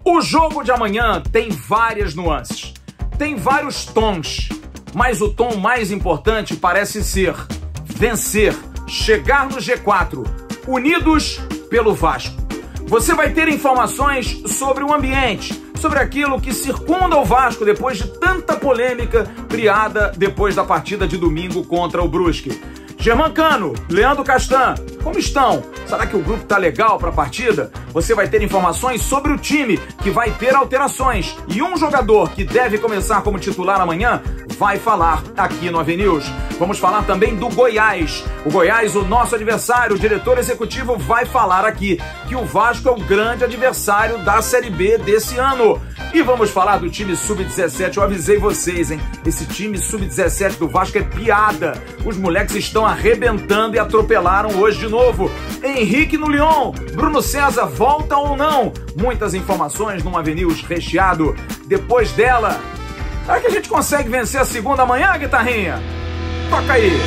O jogo de amanhã tem várias nuances, tem vários tons, mas o tom mais importante parece ser vencer, chegar no G4, unidos pelo Vasco. Você vai ter informações sobre o ambiente, sobre aquilo que circunda o Vasco depois de tanta polêmica criada depois da partida de domingo contra o Brusque. Germancano, Leandro Castan, como estão? Será que o grupo tá legal para a partida? Você vai ter informações sobre o time, que vai ter alterações. E um jogador que deve começar como titular amanhã vai falar aqui no AVNews. Vamos falar também do Goiás. O Goiás, o nosso adversário, o diretor executivo vai falar aqui que o Vasco é o grande adversário da Série B desse ano. E vamos falar do time Sub-17. Eu avisei vocês, hein? Esse time Sub-17 do Vasco é piada. Os moleques estão arrebentando e atropelaram hoje de novo. Henrique no Lyon. Bruno César volta ou não? Muitas informações num AVNews recheado. Depois dela, será que a gente consegue vencer a segunda amanhã, guitarrinha? Toca aí!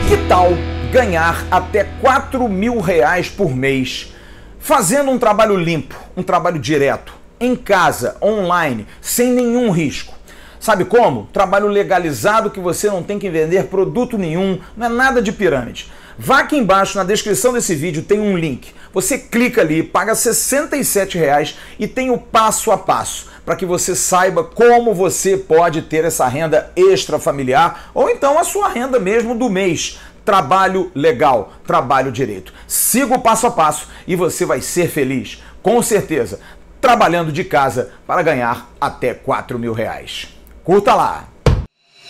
Que tal ganhar até R$4.000 por mês fazendo um trabalho limpo, um trabalho direto, em casa, online, sem nenhum risco? Sabe como? Trabalho legalizado que você não tem que vender produto nenhum, não é nada de pirâmide. Vá aqui embaixo na descrição desse vídeo, tem um link. Você clica ali, paga R$67 e tem o passo a passo para que você saiba como você pode ter essa renda extra familiar ou então a sua renda mesmo do mês. Trabalho legal, trabalho direito. Siga o passo a passo e você vai ser feliz, com certeza, trabalhando de casa para ganhar até R$4.000. Curta lá!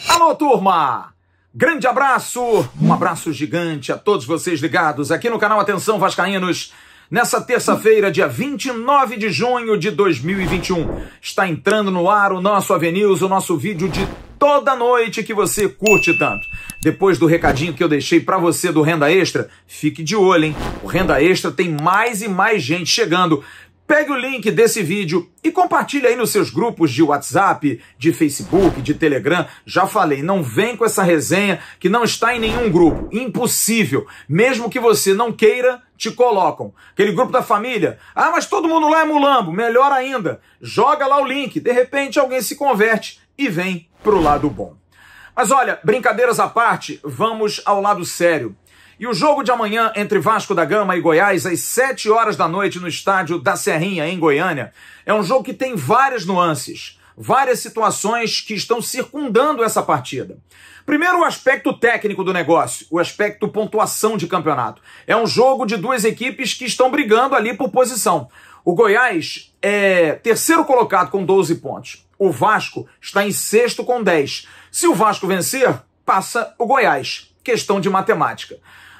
Alô, turma! Grande abraço, um abraço gigante a todos vocês ligados aqui no canal Atenção Vascaínos. Nessa terça-feira, dia 29 de junho de 2021, está entrando no ar o nosso AVNews, o nosso vídeo de toda noite que você curte tanto. Depois do recadinho que eu deixei para você do Renda Extra, fique de olho, hein? O Renda Extra tem mais e mais gente chegando. Pegue o link desse vídeo e compartilhe aí nos seus grupos de WhatsApp, de Facebook, de Telegram. Já falei, não vem com essa resenha que não está em nenhum grupo. Impossível. Mesmo que você não queira, te colocam. Aquele grupo da família. Ah, mas todo mundo lá é mulambo. Melhor ainda. Joga lá o link. De repente alguém se converte e vem pro lado bom. Mas olha, brincadeiras à parte, vamos ao lado sério. E o jogo de amanhã entre Vasco da Gama e Goiás, às 7 horas da noite no estádio da Serrinha, em Goiânia, é um jogo que tem várias nuances, várias situações que estão circundando essa partida. Primeiro, o aspecto técnico do negócio, o aspecto pontuação de campeonato. É um jogo de duas equipes que estão brigando ali por posição. O Goiás é terceiro colocado com 12 pontos. O Vasco está em sexto com 10. Se o Vasco vencer, passa o Goiás. Questão de matemática.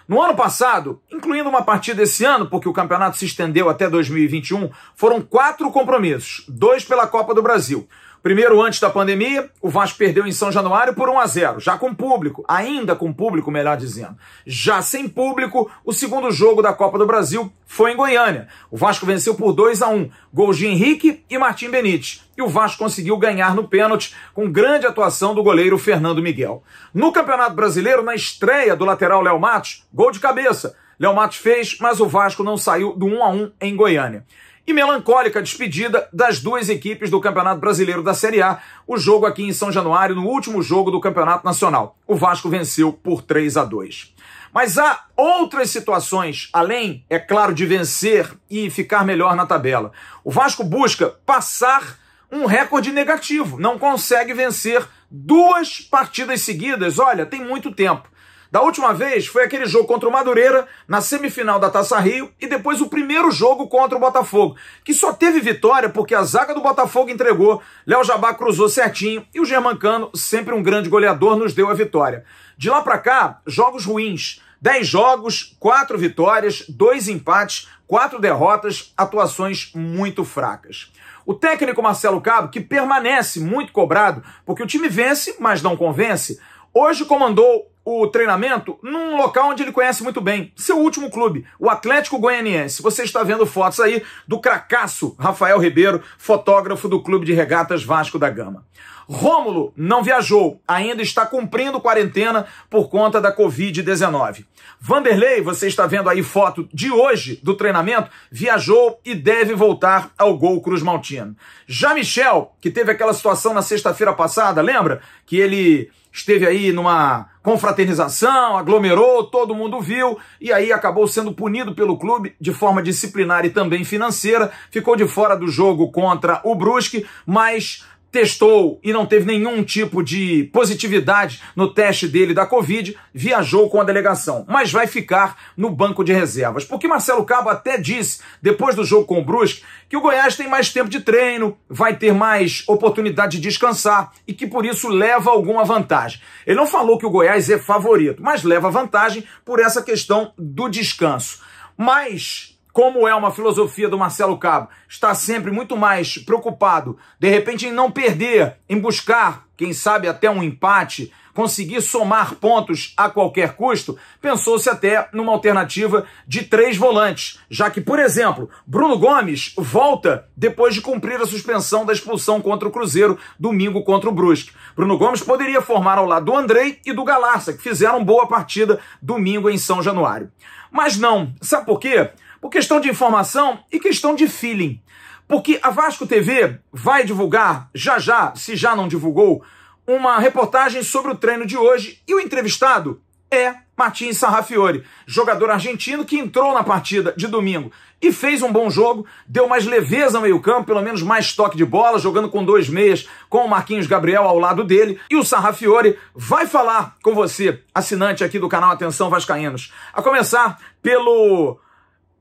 No ano passado, incluindo uma partida esse ano, porque o campeonato se estendeu até 2021, foram 4 compromissos, 2 pela Copa do Brasil. Primeiro, antes da pandemia, o Vasco perdeu em São Januário por 1-0, já com público, ainda com público, melhor dizendo. Já sem público, o segundo jogo da Copa do Brasil foi em Goiânia. O Vasco venceu por 2-1, gols de Henrique e Martim Benítez. E o Vasco conseguiu ganhar no pênalti com grande atuação do goleiro Fernando Miguel. No Campeonato Brasileiro, na estreia do lateral Léo Matos, gol de cabeça. Léo Matos fez, mas o Vasco não saiu do 1-1 em Goiânia. E melancólica despedida das duas equipes do Campeonato Brasileiro da Série A, o jogo aqui em São Januário, no último jogo do Campeonato Nacional. O Vasco venceu por 3-2. Mas há outras situações, além, é claro, de vencer e ficar melhor na tabela. O Vasco busca passar um recorde negativo, não consegue vencer 2 partidas seguidas, olha, tem muito tempo. Da última vez foi aquele jogo contra o Madureira, na semifinal da Taça Rio, e depois o primeiro jogo contra o Botafogo, que só teve vitória porque a zaga do Botafogo entregou, Léo Jabá cruzou certinho, e o Germancano, sempre um grande goleador, nos deu a vitória. De lá pra cá, jogos ruins, 10 jogos, 4 vitórias, 2 empates, 4 derrotas, atuações muito fracas. O técnico Marcelo Cabo, que permanece muito cobrado, porque o time vence, mas não convence, hoje comandou o treinamento num local onde ele conhece muito bem, seu último clube, o Atlético Goianiense. Você está vendo fotos aí do cracaço Rafael Ribeiro, fotógrafo do Clube de Regatas Vasco da Gama. Rômulo não viajou, ainda está cumprindo quarentena por conta da Covid-19. Vanderlei, você está vendo aí foto de hoje do treinamento, viajou e deve voltar ao Gol Cruz Maltino. Já Michel, que teve aquela situação na sexta-feira passada, lembra? Que ele esteve aí numa confraternização, aglomerou, todo mundo viu, e aí acabou sendo punido pelo clube de forma disciplinar e também financeira, ficou de fora do jogo contra o Brusque, mas testou e não teve nenhum tipo de positividade no teste dele da Covid, viajou com a delegação, mas vai ficar no banco de reservas. Porque Marcelo Cabo até disse, depois do jogo com o Brusque, que o Goiás tem mais tempo de treino, vai ter mais oportunidade de descansar e que por isso leva alguma vantagem. Ele não falou que o Goiás é favorito, mas leva vantagem por essa questão do descanso. Mas como é uma filosofia do Marcelo Cabo, está sempre muito mais preocupado, de repente, em não perder, em buscar, quem sabe até um empate, conseguir somar pontos a qualquer custo, pensou-se até numa alternativa de 3 volantes, já que, por exemplo, Bruno Gomes volta depois de cumprir a suspensão da expulsão contra o Cruzeiro, domingo contra o Brusque. Bruno Gomes poderia formar ao lado do Andrei e do Galarça, que fizeram boa partida domingo em São Januário. Mas não, sabe por quê? Por questão de informação e questão de feeling. Porque a Vasco TV vai divulgar, já, se já não divulgou, uma reportagem sobre o treino de hoje e o entrevistado é Martin Sarrafiori, jogador argentino que entrou na partida de domingo e fez um bom jogo, deu mais leveza no meio-campo, pelo menos mais toque de bola, jogando com 2 meias, com o Marquinhos Gabriel ao lado dele. E o Sarrafiori vai falar com você, assinante aqui do canal Atenção Vascaínos, a começar pelo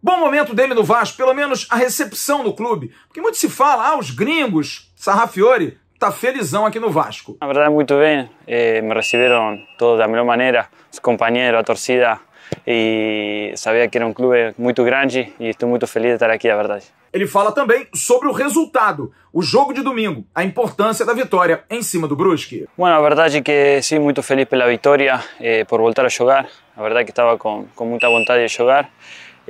bom momento dele no Vasco, pelo menos a recepção do clube. Porque muito se fala, os gringos, Sarrafiori está felizão aqui no Vasco. Na verdade, muito bem. Me receberam todos da melhor maneira, os companheiros, a torcida, e sabia que era um clube muito grande e estou muito feliz de estar aqui, na verdade. Ele fala também sobre o resultado, o jogo de domingo, a importância da vitória em cima do Brusque. Bueno, a verdade é que sim, muito feliz pela vitória, por voltar a jogar. A verdade é que estava com muita vontade de jogar.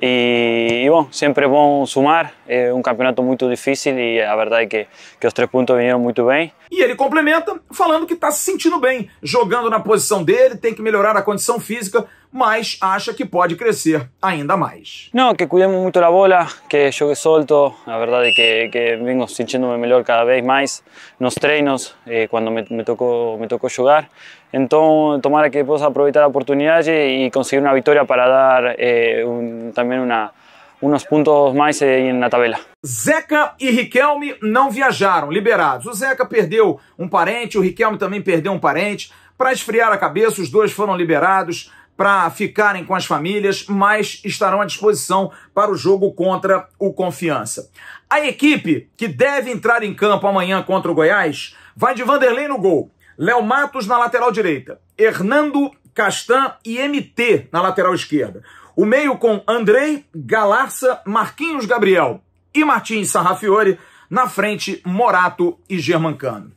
E bom, sempre é bom sumar, é um campeonato muito difícil e a verdade é que os 3 pontos vieram muito bem. E ele complementa falando que está se sentindo bem, jogando na posição dele, tem que melhorar a condição física, mas acha que pode crescer ainda mais. Não, que cuidemos muito da bola, que jogue solto, a verdade é que vengo sentindo-me melhor cada vez mais nos treinos, quando me tocou jogar. Então, tomara que possa aproveitar a oportunidade e conseguir uma vitória para dar também uns pontos mais na tabela. Zeca e Riquelme não viajaram, liberados. O Zeca perdeu um parente, o Riquelme também perdeu um parente. Para esfriar a cabeça, os dois foram liberados para ficarem com as famílias, mas estarão à disposição para o jogo contra o Confiança. A equipe que deve entrar em campo amanhã contra o Goiás vai de Vanderlei no gol, Léo Matos na lateral direita, Hernando, Castan e MT na lateral esquerda. O meio com Andrei, Galarça, Marquinhos Gabriel e Martin Sarrafiori, na frente Morato e Germancano.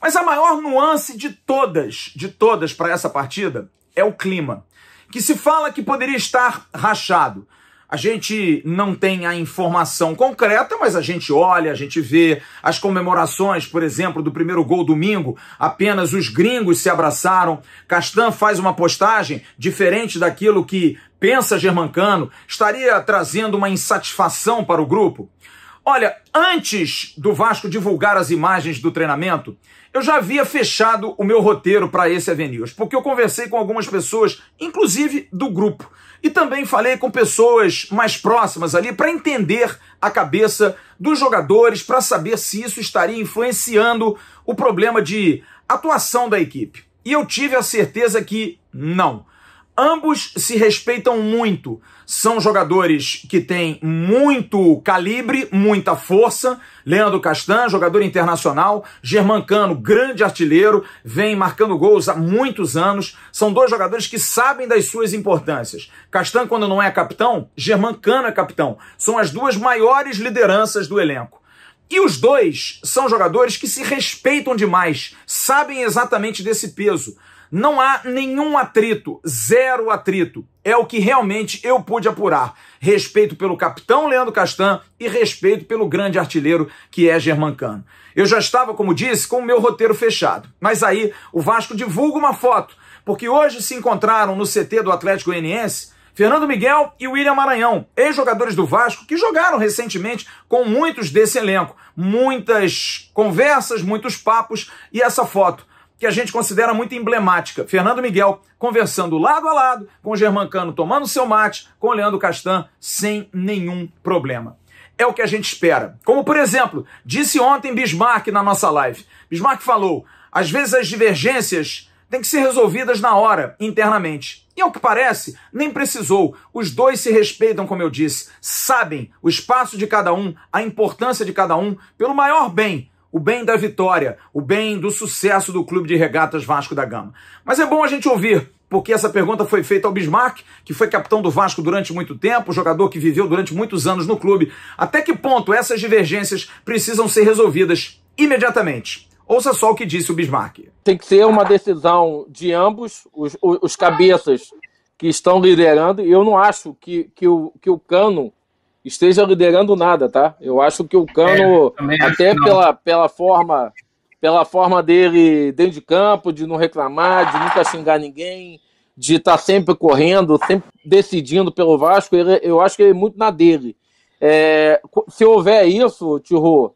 Mas a maior nuance de todas para essa partida é o clima, que se fala que poderia estar rachado. A gente não tem a informação concreta, mas a gente olha, a gente vê as comemorações, por exemplo, do primeiro gol domingo, apenas os gringos se abraçaram. Castan faz uma postagem diferente daquilo que pensa Germancano, estaria trazendo uma insatisfação para o grupo. Olha, antes do Vasco divulgar as imagens do treinamento, eu já havia fechado o meu roteiro para esse AVNews, porque eu conversei com algumas pessoas, inclusive do grupo, e também falei com pessoas mais próximas ali para entender a cabeça dos jogadores, para saber se isso estaria influenciando o problema de atuação da equipe. E eu tive a certeza que não. Ambos se respeitam muito. São jogadores que têm muito calibre, muita força. Leandro Castan, jogador internacional. Germancano, grande artilheiro, vem marcando gols há muitos anos. São dois jogadores que sabem das suas importâncias. Castan, quando não é capitão, Germancano é capitão. São as duas maiores lideranças do elenco. E os dois são jogadores que se respeitam demais, sabem exatamente desse peso. Não há nenhum atrito, zero atrito. É o que realmente eu pude apurar. Respeito pelo capitão Leandro Castan e respeito pelo grande artilheiro que é Germancano. Eu já estava, como disse, com o meu roteiro fechado. Mas aí o Vasco divulga uma foto, porque hoje se encontraram no CT do Atlético Goianiense Fernando Miguel e William Maranhão, ex-jogadores do Vasco, que jogaram recentemente com muitos desse elenco. Muitas conversas, muitos papos e essa foto, que a gente considera muito emblemática. Fernando Miguel conversando lado a lado com o Germancano, tomando seu mate com o Leandro Castan, sem nenhum problema. É o que a gente espera. Como, por exemplo, disse ontem Bismarck na nossa live. Bismarck falou, às vezes as divergências têm que ser resolvidas na hora, internamente. E ao que parece, nem precisou. Os dois se respeitam, como eu disse, sabem o espaço de cada um, a importância de cada um, pelo maior bem, o bem da vitória, o bem do sucesso do Clube de Regatas Vasco da Gama. Mas é bom a gente ouvir, porque essa pergunta foi feita ao Bismarck, que foi capitão do Vasco durante muito tempo, jogador que viveu durante muitos anos no clube. Até que ponto essas divergências precisam ser resolvidas imediatamente? Ouça só o que disse o Bismarck. Tem que ser uma decisão de ambos, os cabeças que estão liderando, e eu não acho que o Cano esteja liderando nada, tá? Eu acho que o Cano, até pela forma dele dentro de campo, de não reclamar, de nunca xingar ninguém, de estar sempre correndo, sempre decidindo pelo Vasco, eu acho que ele é muito na dele. Se houver isso, Thierry,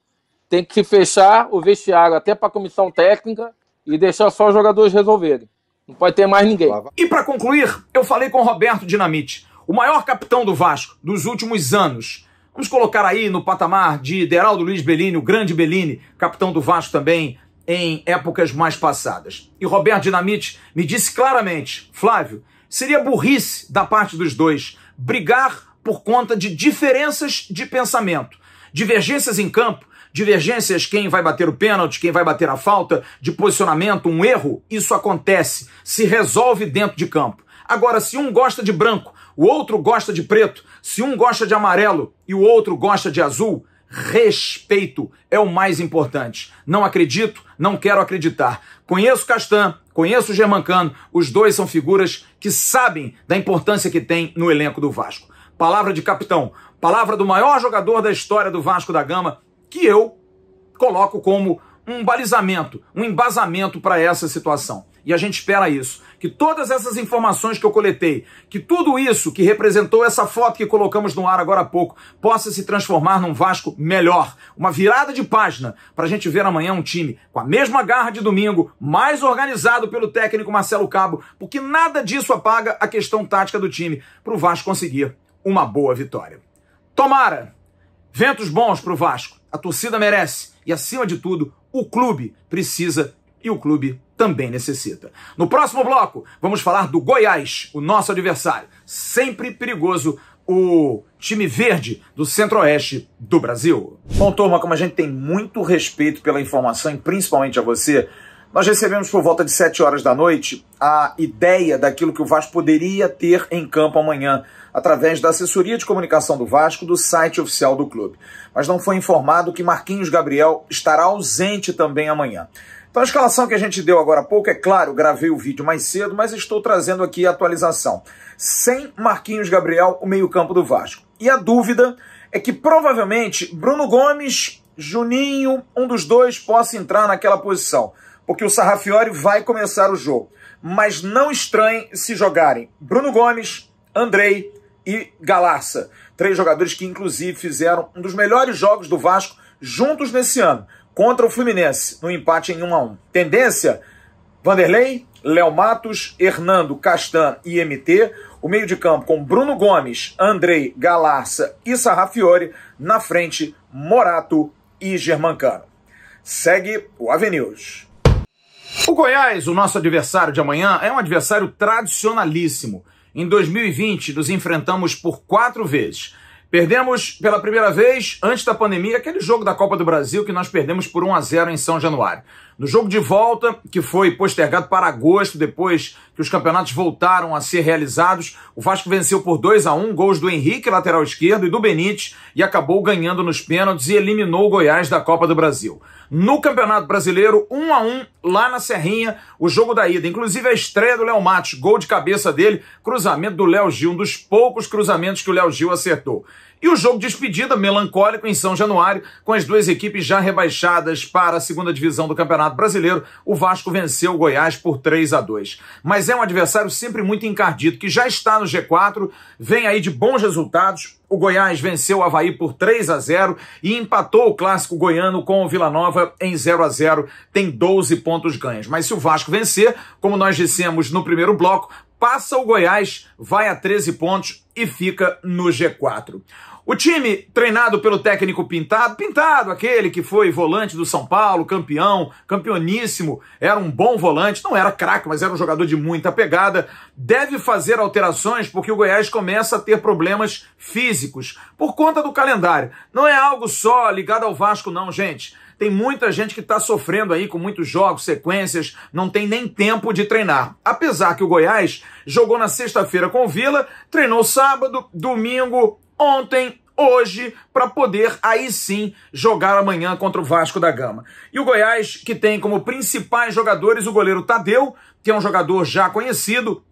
tem que fechar o vestiário até para a comissão técnica e deixar só os jogadores resolverem. Não pode ter mais ninguém. E para concluir, eu falei com o Roberto Dinamite, o maior capitão do Vasco dos últimos anos. Vamos colocar aí no patamar de Deraldo Luiz Bellini, o grande Bellini, capitão do Vasco também em épocas mais passadas. E Roberto Dinamite me disse claramente, Flávio, seria burrice da parte dos dois brigar por conta de diferenças de pensamento, divergências em campo, divergências, quem vai bater o pênalti, quem vai bater a falta, de posicionamento, um erro, isso acontece, se resolve dentro de campo. Agora, se um gosta de branco, o outro gosta de preto, se um gosta de amarelo e o outro gosta de azul, respeito é o mais importante. Não acredito, não quero acreditar. Conheço Castan, conheço o Germancano, os dois são figuras que sabem da importância que tem no elenco do Vasco. Palavra de capitão, palavra do maior jogador da história do Vasco da Gama, que eu coloco como um balizamento, um embasamento para essa situação. E a gente espera isso, que todas essas informações que eu coletei, que tudo isso que representou essa foto que colocamos no ar agora há pouco, possa se transformar num Vasco melhor. Uma virada de página para a gente ver amanhã um time com a mesma garra de domingo, mais organizado pelo técnico Marcelo Cabo, porque nada disso apaga a questão tática do time para o Vasco conseguir uma boa vitória. Tomara! Ventos bons para o Vasco. A torcida merece. E, acima de tudo, o clube precisa e o clube também necessita. No próximo bloco, vamos falar do Goiás, o nosso adversário. Sempre perigoso, o time verde do Centro-Oeste do Brasil. Bom, turma, como a gente tem muito respeito pela informação e principalmente a você, nós recebemos por volta de 7 horas da noite a ideia daquilo que o Vasco poderia ter em campo amanhã, através da assessoria de comunicação do Vasco, do site oficial do clube. Mas não foi informado que Marquinhos Gabriel estará ausente também amanhã. Então a escalação que a gente deu agora há pouco, é claro, gravei o vídeo mais cedo, mas estou trazendo aqui a atualização. Sem Marquinhos Gabriel, o meio-campo do Vasco. E a dúvida é que provavelmente Bruno Gomes, Juninho, um dos dois possa entrar naquela posição, porque o Sarrafiori vai começar o jogo. Mas não estranhe se jogarem Bruno Gomes, Andrei e Galarça. 3 jogadores que, inclusive, fizeram um dos melhores jogos do Vasco juntos nesse ano, contra o Fluminense, no empate em 1-1. Tendência, Vanderlei, Léo Matos, Hernando, Castan e MT. O meio de campo com Bruno Gomes, Andrei, Galarça e Sarrafiori. Na frente, Morato e Germancano. Segue o Avenews. O Goiás, o nosso adversário de amanhã, é um adversário tradicionalíssimo. Em 2020, nos enfrentamos por 4 vezes. Perdemos pela primeira vez, antes da pandemia, aquele jogo da Copa do Brasil que nós perdemos por 1-0 em São Januário. No jogo de volta, que foi postergado para agosto, depois que os campeonatos voltaram a ser realizados, o Vasco venceu por 2-1, gols do Henrique, lateral esquerdo, e do Benítez, e acabou ganhando nos pênaltis e eliminou o Goiás da Copa do Brasil. No Campeonato Brasileiro, 1-1, lá na Serrinha, o jogo da ida. Inclusive a estreia do Léo Matos, gol de cabeça dele, cruzamento do Léo Gil, um dos poucos cruzamentos que o Léo Gil acertou. E o jogo de despedida, melancólico, em São Januário, com as duas equipes já rebaixadas para a segunda divisão do Campeonato Brasileiro, o Vasco venceu o Goiás por 3-2. Mas é um adversário sempre muito encardido, que já está no G4, vem aí de bons resultados. O Goiás venceu o Avaí por 3-0 e empatou o clássico goiano com o Vila Nova em 0-0, tem 12 pontos ganhos. Mas se o Vasco vencer, como nós dissemos no primeiro bloco, passa o Goiás, vai a 13 pontos e fica no G4. O time treinado pelo técnico Pintado, aquele que foi volante do São Paulo, campeoníssimo, era um bom volante, não era craque, mas era um jogador de muita pegada, deve fazer alterações porque o Goiás começa a ter problemas físicos por conta do calendário. Não é algo só ligado ao Vasco não, gente. Tem muita gente que está sofrendo aí com muitos jogos, sequências, não tem nem tempo de treinar. Apesar que o Goiás jogou na sexta-feira com o Vila, treinou sábado, domingo, ontem, hoje, para poder aí sim jogar amanhã contra o Vasco da Gama. E o Goiás, que tem como principais jogadores o goleiro Tadeu, que é um jogador já conhecido,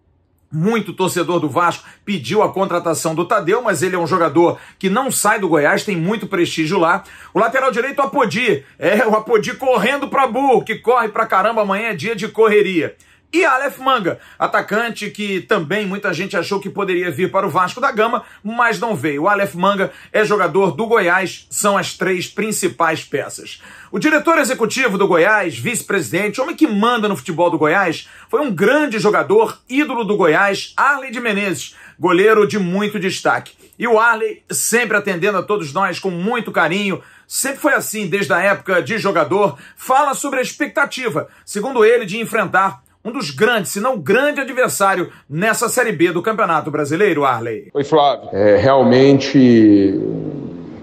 muito torcedor do Vasco pediu a contratação do Tadeu, mas ele é um jogador que não sai do Goiás, tem muito prestígio lá. O lateral direito, o Apodi. O Apodi correndo pra burro, que corre pra caramba, amanhã é dia de correria. E Aleph Manga, atacante que também muita gente achou que poderia vir para o Vasco da Gama, mas não veio. O Aleph Manga é jogador do Goiás, são as três principais peças. O diretor executivo do Goiás, vice-presidente, homem que manda no futebol do Goiás, foi um grande jogador, ídolo do Goiás, Arley de Menezes, goleiro de muito destaque. E o Arley, sempre atendendo a todos nós com muito carinho, sempre foi assim desde a época de jogador, fala sobre a expectativa, segundo ele, de enfrentar um dos grandes, se não o grande adversário nessa Série B do Campeonato Brasileiro, Arley. Oi, Flávio. É realmente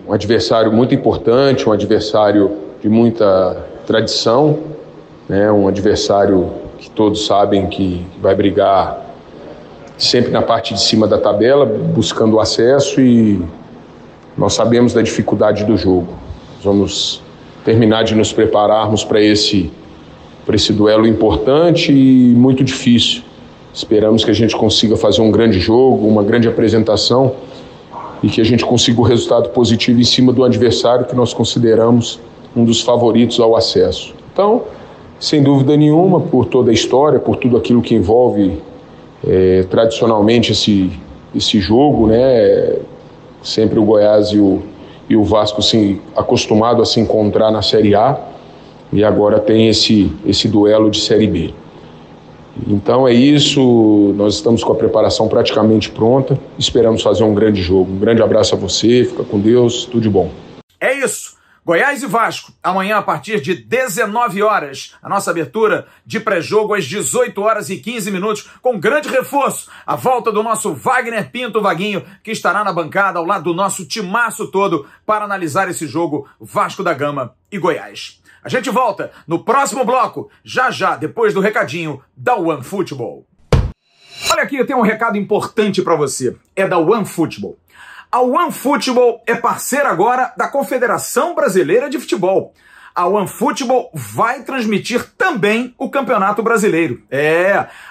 um adversário muito importante, um adversário de muita tradição, né? Um adversário que todos sabem que vai brigar sempre na parte de cima da tabela, buscando o acesso, e nós sabemos da dificuldade do jogo. Nós vamos terminar de nos prepararmos para esse duelo importante e muito difícil. Esperamos que a gente consiga fazer um grande jogo, uma grande apresentação e que a gente consiga o resultado positivo em cima do adversário que nós consideramos um dos favoritos ao acesso. Então, sem dúvida nenhuma, por toda a história, por tudo aquilo que envolve tradicionalmente esse jogo, né? Sempre o Goiás e o Vasco assim, acostumado a se encontrar na Série A, e agora tem esse duelo de Série B. Então é isso, nós estamos com a preparação praticamente pronta, esperamos fazer um grande jogo. Um grande abraço a você, fica com Deus, tudo de bom. É isso, Goiás e Vasco, amanhã a partir de 19 horas, a nossa abertura de pré-jogo às 18 horas e 15 minutos, com grande reforço, a volta do nosso Wagner Pinto, Vaguinho, que estará na bancada ao lado do nosso timaço todo para analisar esse jogo Vasco da Gama e Goiás. A gente volta no próximo bloco, já, depois do recadinho da OneFootball. Olha aqui, eu tenho um recado importante para você. É da OneFootball. A OneFootball é parceira agora da Confederação Brasileira de Futebol. A OneFootball vai transmitir também o Campeonato Brasileiro.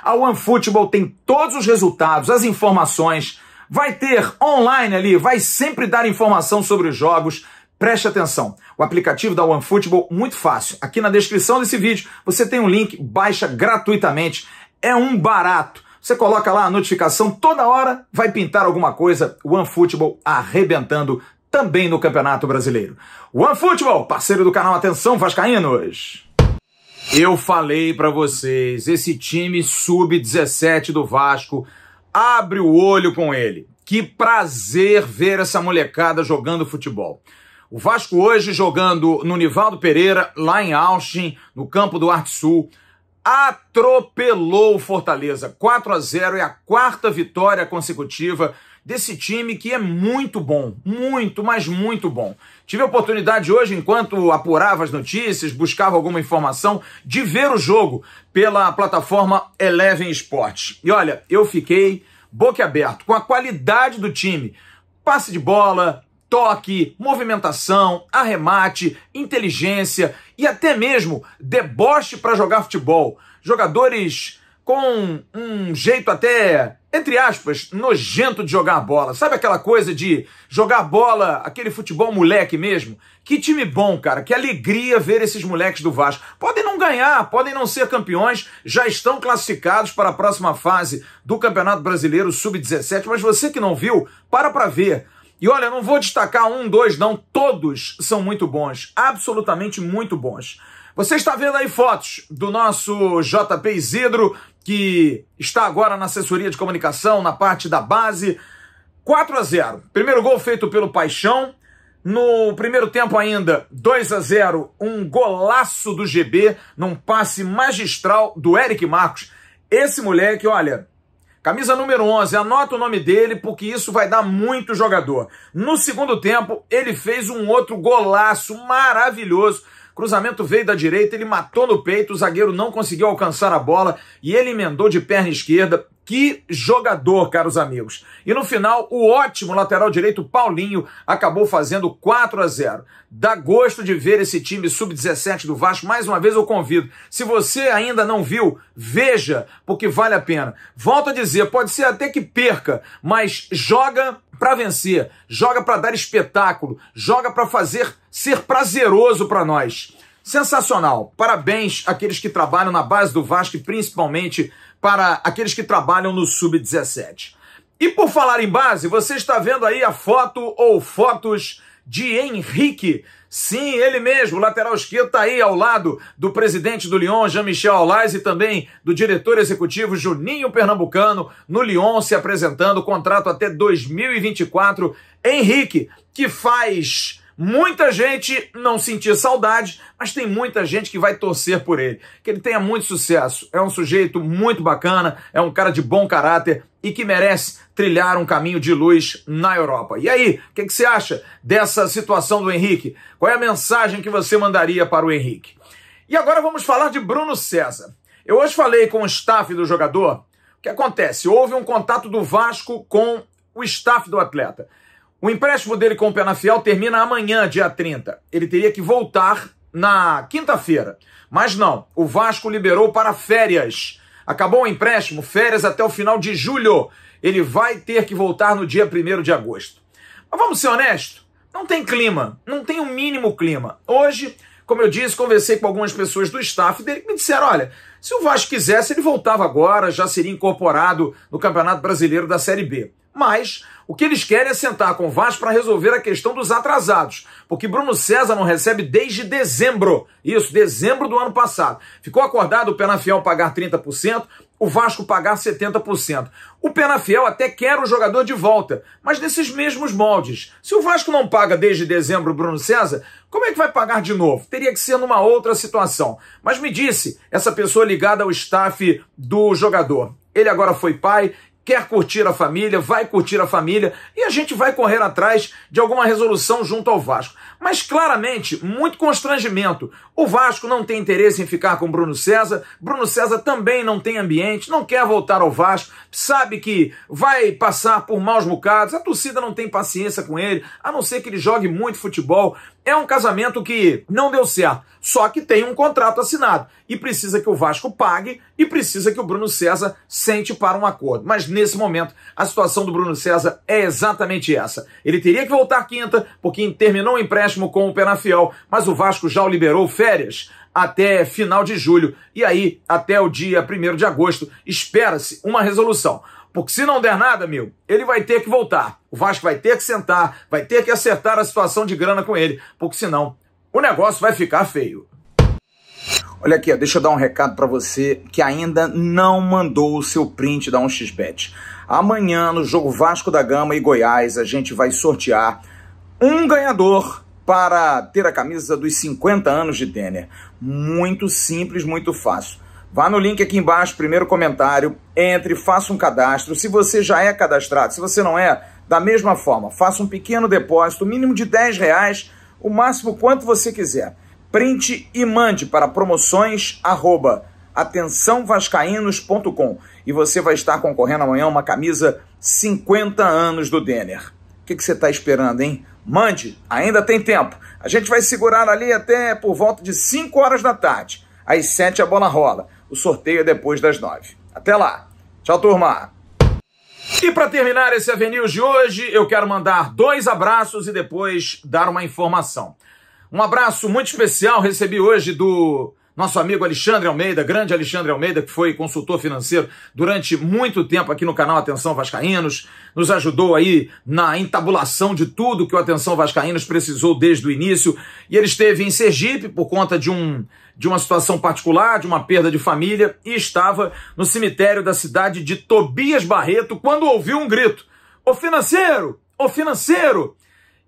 A OneFootball tem todos os resultados, as informações, vai ter online ali, vai sempre dar informação sobre os jogos. Preste atenção, o aplicativo da OneFootball, muito fácil. Aqui na descrição desse vídeo você tem um link, baixa gratuitamente, é um barato. Você coloca lá a notificação, toda hora vai pintar alguma coisa, OneFootball arrebentando também no Campeonato Brasileiro. OneFootball, parceiro do canal Atenção Vascaínos. Eu falei pra vocês, esse time sub-17 do Vasco, abre o olho com ele. Que prazer ver essa molecada jogando futebol. O Vasco hoje jogando no Nivaldo Pereira, lá em Austin, no campo do Arte Sul, atropelou o Fortaleza. 4-0 é a quarta vitória consecutiva desse time que é muito bom, muito, mas muito bom. Tive a oportunidade hoje, enquanto apurava as notícias, buscava alguma informação, de ver o jogo pela plataforma Eleven Sports. E olha, eu fiquei boquiaberto com a qualidade do time. Passe de bola, toque, movimentação, arremate, inteligência e até mesmo deboche para jogar futebol. Jogadores com um jeito até, entre aspas, nojento de jogar bola. Sabe aquela coisa de jogar bola, aquele futebol moleque mesmo? Que time bom, cara. Que alegria ver esses moleques do Vasco. Podem não ganhar, podem não ser campeões, já estão classificados para a próxima fase do Campeonato Brasileiro Sub-17, mas você que não viu, para ver. E olha, não vou destacar um, dois, não. Todos são muito bons. Absolutamente muito bons. Você está vendo aí fotos do nosso JP Isidro, que está agora na assessoria de comunicação, na parte da base. 4-0. Primeiro gol feito pelo Paixão. No primeiro tempo ainda, 2-0. Um golaço do GB, num passe magistral do Eric Marcos. Esse moleque, olha, camisa número 11, anota o nome dele, porque isso vai dar muito jogador. No segundo tempo, ele fez um outro golaço maravilhoso. Cruzamento veio da direita, ele matou no peito, o zagueiro não conseguiu alcançar a bola e ele emendou de perna esquerda. Que jogador, caros amigos. E no final, o ótimo lateral direito, Paulinho, acabou fazendo 4-0. Dá gosto de ver esse time sub-17 do Vasco. Mais uma vez eu convido. Se você ainda não viu, veja, porque vale a pena. Volto a dizer, pode ser até que perca, mas joga para vencer, joga para dar espetáculo, joga para ser prazeroso para nós. Sensacional. Parabéns àqueles que trabalham na base do Vasco e principalmente para aqueles que trabalham no Sub-17. E por falar em base, você está vendo aí a foto ou fotos de Henrique. Sim, ele mesmo, o lateral esquerdo, está aí ao lado do presidente do Lyon, Jean-Michel Aulas, e também do diretor executivo Juninho Pernambucano, no Lyon, se apresentando, contrato até 2024. Henrique, que faz muita gente não sentir saudade, mas tem muita gente que vai torcer por ele. Que ele tenha muito sucesso. É um sujeito muito bacana, é um cara de bom caráter e que merece trilhar um caminho de luz na Europa. E aí, o que você acha dessa situação do Henrique? Qual é a mensagem que você mandaria para o Henrique? E agora vamos falar de Bruno César. Eu hoje falei com o staff do jogador. O que acontece? Houve um contato do Vasco com o staff do atleta. O empréstimo dele com o Penafiel termina amanhã, dia 30. Ele teria que voltar na quinta-feira. Mas não, o Vasco liberou para férias. Acabou o empréstimo, férias até o final de julho. Ele vai ter que voltar no dia 1º de agosto. Mas vamos ser honestos, não tem clima, não tem o mínimo clima. Hoje, como eu disse, conversei com algumas pessoas do staff dele que me disseram, olha, se o Vasco quisesse, ele voltava agora, já seria incorporado no Campeonato Brasileiro da Série B. Mas o que eles querem é sentar com o Vasco para resolver a questão dos atrasados. Porque Bruno César não recebe desde dezembro. Isso, dezembro do ano passado. Ficou acordado o Penafiel pagar 30%, o Vasco pagar 70%. O Penafiel até quer o jogador de volta, mas nesses mesmos moldes. Se o Vasco não paga desde dezembro o Bruno César, como é que vai pagar de novo? Teria que ser numa outra situação. Mas me disse essa pessoa ligada ao staff do jogador. Ele agora foi pai, quer curtir a família, vai curtir a família e a gente vai correr atrás de alguma resolução junto ao Vasco. Mas claramente, muito constrangimento. O Vasco não tem interesse em ficar com Bruno César também não tem ambiente, não quer voltar ao Vasco, sabe que vai passar por maus bocados, a torcida não tem paciência com ele, a não ser que ele jogue muito futebol. É um casamento que não deu certo, só que tem um contrato assinado e precisa que o Vasco pague e precisa que o Bruno César sente para um acordo. Mas nesse momento, a situação do Bruno César é exatamente essa. Ele teria que voltar quinta, porque terminou o empréstimo com o Penafiel, mas o Vasco já o liberou férias até final de julho. E aí, até o dia 1º de agosto, espera-se uma resolução. Porque se não der nada, meu, ele vai ter que voltar. O Vasco vai ter que sentar, vai ter que acertar a situação de grana com ele, porque senão o negócio vai ficar feio. Olha aqui, ó, deixa eu dar um recado para você que ainda não mandou o seu print da 1xBet. Amanhã, no jogo Vasco da Gama e Goiás, a gente vai sortear um ganhador para ter a camisa dos 50 anos de Denner. Muito simples, muito fácil. Vá no link aqui embaixo, primeiro comentário, entre, faça um cadastro. Se você já é cadastrado, se você não é, Da mesma forma, faça um pequeno depósito, mínimo de R$10, o máximo quanto você quiser. Print e mande para promoções@atençãovascaínos.com e você vai estar concorrendo amanhã a uma camisa 50 anos do Denner. O que você está esperando, hein? Mande, ainda tem tempo. A gente vai segurar ali até por volta de 5 horas da tarde. Às 7 a bola rola. O sorteio é depois das 9. Até lá. Tchau, turma. E para terminar esse AVNews de hoje, eu quero mandar 2 abraços e depois dar uma informação. Um abraço muito especial recebi hoje do nosso amigo Alexandre Almeida, grande Alexandre Almeida, que foi consultor financeiro durante muito tempo aqui no canal Atenção Vascaínos, nos ajudou aí na entabulação de tudo que o Atenção Vascaínos precisou desde o início, e ele esteve em Sergipe por conta de uma situação particular, de uma perda de família, e estava no cemitério da cidade de Tobias Barreto quando ouviu um grito: "Ô financeiro! Ô financeiro!"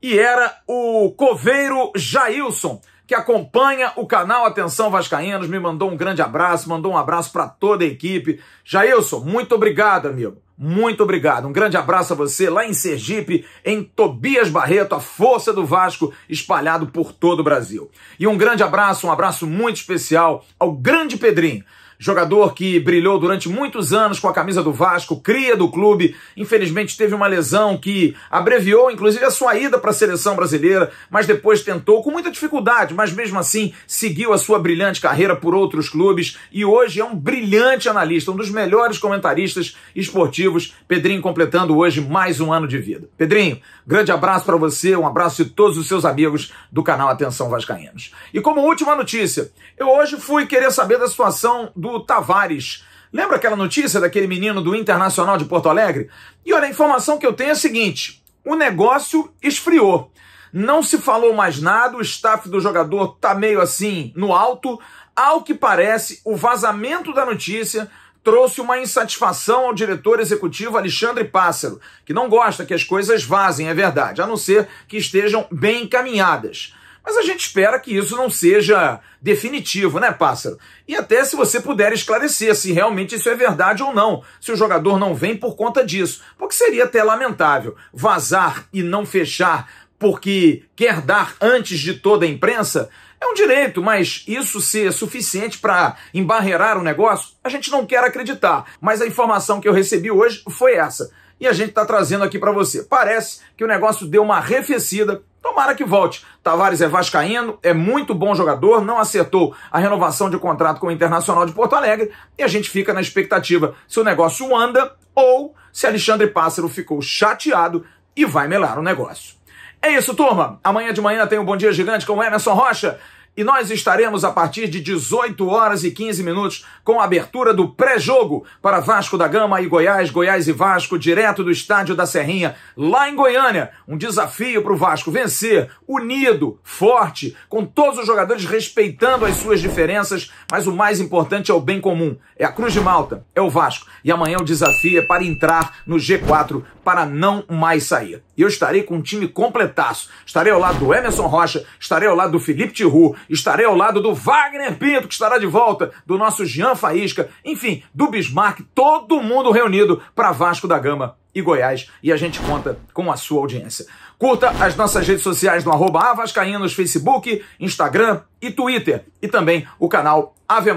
E era o coveiro Jailson, que acompanha o canal Atenção Vascaínos, me mandou um grande abraço, mandou um abraço para toda a equipe. Jailson, muito obrigado, amigo. Muito obrigado. Um grande abraço a você lá em Sergipe, em Tobias Barreto, a força do Vasco espalhado por todo o Brasil. E um grande abraço, um abraço muito especial ao grande Pedrinho, jogador que brilhou durante muitos anos com a camisa do Vasco, cria do clube, infelizmente teve uma lesão que abreviou inclusive a sua ida para a seleção brasileira, mas depois tentou com muita dificuldade, mas mesmo assim seguiu a sua brilhante carreira por outros clubes e hoje é um brilhante analista, um dos melhores comentaristas esportivos. Pedrinho completando hoje mais um ano de vida. Pedrinho, grande abraço para você, um abraço de todos os seus amigos do canal Atenção Vascaínos. E como última notícia, eu hoje fui querer saber da situação do Tavares. Lembra aquela notícia daquele menino do Internacional de Porto Alegre? E olha, a informação que eu tenho é a seguinte: o negócio esfriou. Não se falou mais nada, o staff do jogador tá meio assim no alto. Ao que parece, o vazamento da notícia trouxe uma insatisfação ao diretor executivo Alexandre Pássaro, que não gosta que as coisas vazem, é verdade, a não ser que estejam bem encaminhadas. Mas a gente espera que isso não seja definitivo, né, Pássaro? E até se você puder esclarecer se realmente isso é verdade ou não, se o jogador não vem por conta disso, porque seria até lamentável vazar e não fechar porque quer dar antes de toda a imprensa. É um direito, mas isso ser suficiente para embarrear o negócio, a gente não quer acreditar. Mas a informação que eu recebi hoje foi essa. E a gente está trazendo aqui para você. Parece que o negócio deu uma arrefecida. Tomara que volte. Tavares é vascaíno, é muito bom jogador, não acertou a renovação de contrato com o Internacional de Porto Alegre e a gente fica na expectativa se o negócio anda ou se Alexandre Pássaro ficou chateado e vai melar o negócio. É isso, turma. Amanhã de manhã tem um Bom Dia Gigante com o Emerson Rocha. E nós estaremos a partir de 18 horas e 15 minutos com a abertura do pré-jogo para Vasco da Gama e Goiás, Goiás e Vasco, direto do estádio da Serrinha, lá em Goiânia. Um desafio para o Vasco vencer, unido, forte, com todos os jogadores respeitando as suas diferenças, mas o mais importante é o bem comum. É a Cruz de Malta, é o Vasco. E amanhã o desafio é para entrar no G4, para não mais sair. E eu estarei com um time completaço. Estarei ao lado do Emerson Rocha, estarei ao lado do Felipe Tiru, estarei ao lado do Wagner Pinto, que estará de volta, do nosso Jean Faísca, enfim, do Bismarck, todo mundo reunido para Vasco da Gama e Goiás. E a gente conta com a sua audiência. Curta as nossas redes sociais no @avascaínos, Facebook, Instagram e Twitter. E também o canal AV+.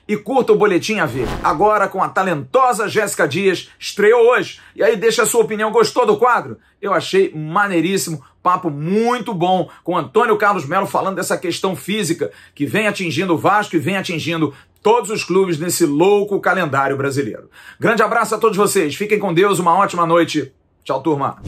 E curta o Boletim AV, agora com a talentosa Jéssica Dias, estreou hoje. E aí deixa a sua opinião, gostou do quadro? Eu achei maneiríssimo, papo muito bom com Antônio Carlos Melo falando dessa questão física que vem atingindo o Vasco e vem atingindo todos os clubes nesse louco calendário brasileiro. Grande abraço a todos vocês, fiquem com Deus, uma ótima noite. Tchau, turma.